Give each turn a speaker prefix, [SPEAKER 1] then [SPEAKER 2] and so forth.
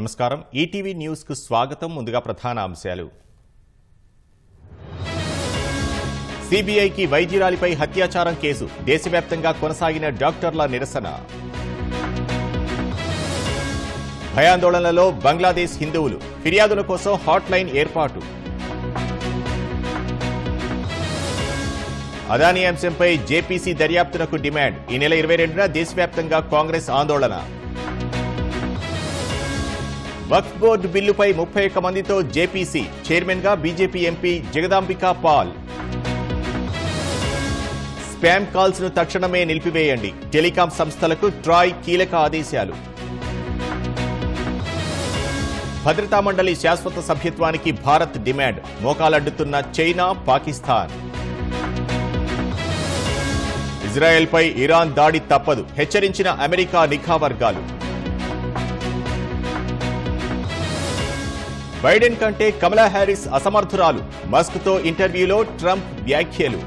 [SPEAKER 1] నమస్కారం ETV news కు స్వాగతం ముందుగా ప్రధాన అంశాలు సిబిఐకి వైద్యురాలిపై హత్యాచారం కేసు దేశవ్యాప్తంగా కొనసాగిన డాక్టర్ల నిరసన భయాందోళనలో బంగ్లాదేశ్ హిందువులు ఫిర్యాదుల కోసం హాట్ లైన్ ఏర్పాటు అదానీ అంశంపై జేపీసీ దర్యాప్తునకు డిమాండ్ ఈ నెల 22న దేశవ్యాప్తంగా కాంగ్రెస్ ఆందోళన వక్ఫ్ బోర్డు బిల్లుపై 31 మందితో జేపీసీ చైర్మన్ గా BJP MP Jagdambika Pal spam calls ను తక్షణమే నిలిపివేయండి టెలికాం సంస్థలకు ట్రాయ్ కీలక ఆదేశాలు భద్రతా మండలి శాశ్వత సభ్యత్వానికి భారత్ డిమాండ్ మోకాలడ్డుతున్న చైనా పాకిస్తాన్ ఇజ్రాయెల్పై ఇరాన్ దాడి తప్పదు హెచ్చరించిన అమెరికా నిఘా వర్గాలు బైడెన్ కంటే కమలా హ్యారిస్ అసమర్థురాలు మస్క్తో ఇంటర్వ్యూలో ట్రంప్ వ్యాఖ్యలు